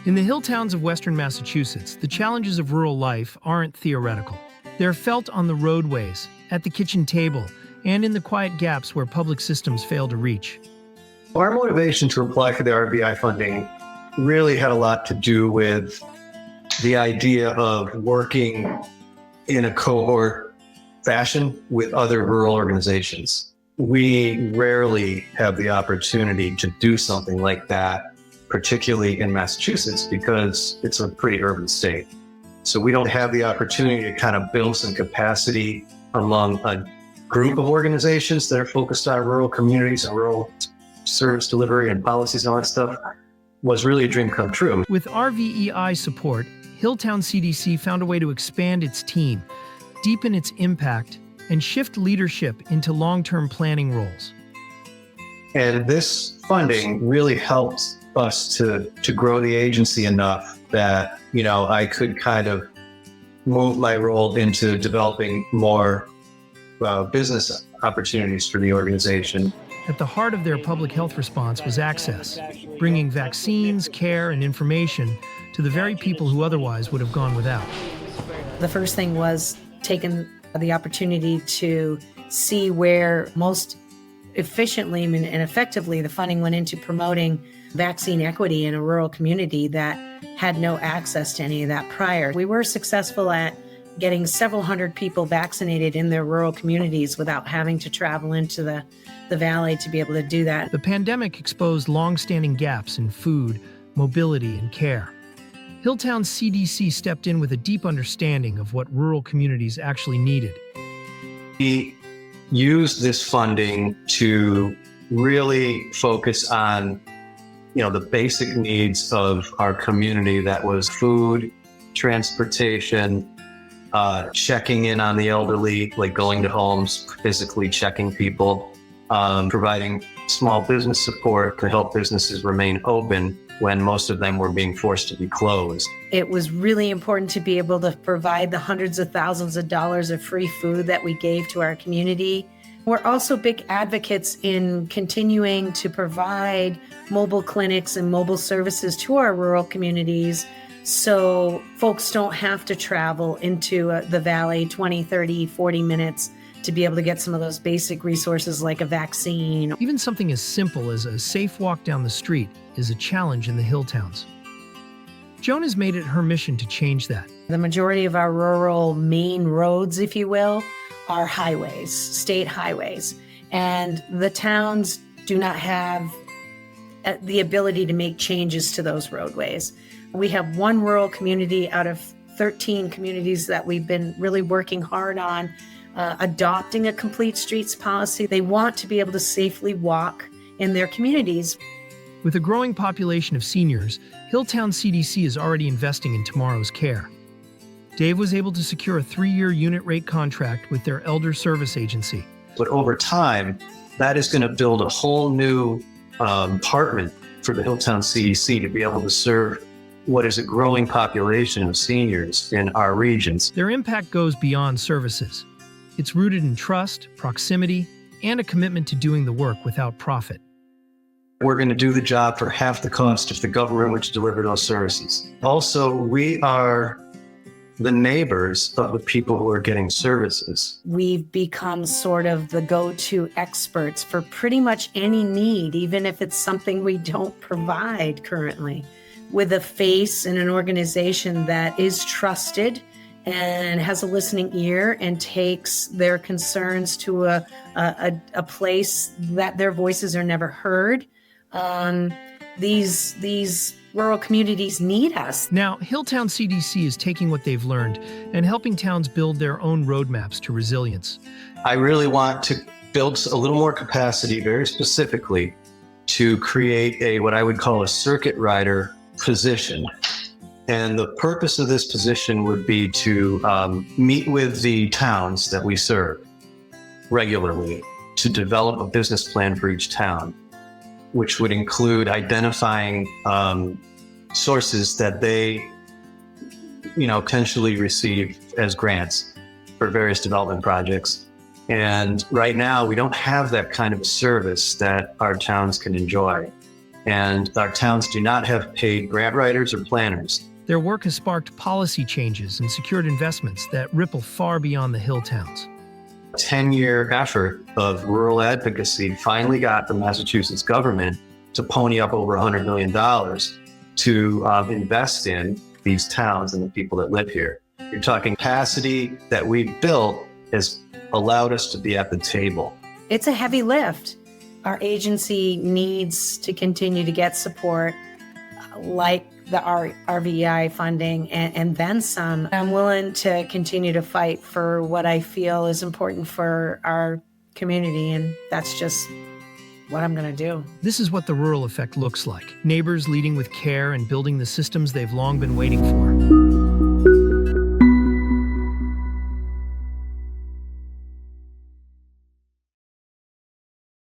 In the hill towns of western Massachusetts, the challenges of rural life aren't theoretical. They're felt on the roadways, at the kitchen table, and in the quiet gaps where public systems fail to reach. Our motivation to apply for the RBI funding really had a lot to do with the idea of working in a cohort fashion with other rural organizations. We rarely have the opportunity to do something like that, particularly in Massachusetts, because it's a pretty urban state. So we don't have the opportunity to kind of build some capacity among a group of organizations that are focused on rural communities and rural service delivery and policies and all that stuff. Was really a dream come true. With RVEI support, Hilltown CDC found a way to expand its team, deepen its impact, and shift leadership into long-term planning roles. And this funding really helped us to grow the agency enough that, I could kind of move my role into developing more business opportunities for the organization. At the heart of their public health response was access, bringing vaccines, care, and information to the very people who otherwise would have gone without. The first thing was taking the opportunity to see where most efficiently and effectively the funding went into promoting vaccine equity in a rural community that had no access to any of that prior. We were successful at getting several hundred people vaccinated in their rural communities without having to travel into the valley to be able to do that. The pandemic exposed long-standing gaps in food, mobility, and care. Hilltown CDC stepped in with a deep understanding of what rural communities actually needed. We used this funding to really focus on, the basic needs of our community. That was food, transportation, checking in on the elderly, like going to homes, physically checking people, providing small business support to help businesses remain open when most of them were being forced to be closed. It was really important to be able to provide the hundreds of thousands of dollars of free food that we gave to our community. We're also big advocates in continuing to provide mobile clinics and mobile services to our rural communities so folks don't have to travel into the valley 20, 30, 40 minutes to be able to get some of those basic resources like a vaccine. Even something as simple as a safe walk down the street is a challenge in the hill towns. Joan has made it her mission to change that. The majority of our rural main roads, if you will, are highways, state highways, and the towns do not have the ability to make changes to those roadways. We have one rural community out of 13 communities that we've been really working hard on adopting a complete streets policy. They want to be able to safely walk in their communities. With a growing population of seniors, Hilltown CDC is already investing in tomorrow's care. Dave was able to secure a 3-year unit rate contract with their elder service agency. But over time, that is going to build a whole new department for the Hilltown CDC to be able to serve what is a growing population of seniors in our regions. Their impact goes beyond services. It's rooted in trust, proximity, and a commitment to doing the work without profit. We're going to do the job for half the cost if the government were to deliver those services. Also, we are the neighbors of the people who are getting services. We've become sort of the go-to experts for pretty much any need, even if it's something we don't provide currently. With a face and an organization that is trusted and has a listening ear and takes their concerns to a place that their voices are never heard. These rural communities need us. Now, Hilltown CDC is taking what they've learned and helping towns build their own roadmaps to resilience. I really want to build a little more capacity, very specifically, to create what I would call a circuit rider position. And the purpose of this position would be to meet with the towns that we serve regularly to develop a business plan for each town, which would include identifying sources that they, potentially receive as grants for various development projects. And right now, we don't have that kind of service that our towns can enjoy. and our towns do not have paid grant writers or planners. Their work has sparked policy changes and secured investments that ripple far beyond the hill towns. A 10-year effort of rural advocacy finally got the Massachusetts government to pony up over $100 million to invest in these towns and the people that live here. You're talking capacity that we built has allowed us to be at the table. It's a heavy lift. Our agency needs to continue to get support like the RVI funding and then some. I'm willing to continue to fight for what I feel is important for our community, and that's just what I'm going to do. This is what the rural effect looks like. Neighbors leading with care and building the systems they've long been waiting for.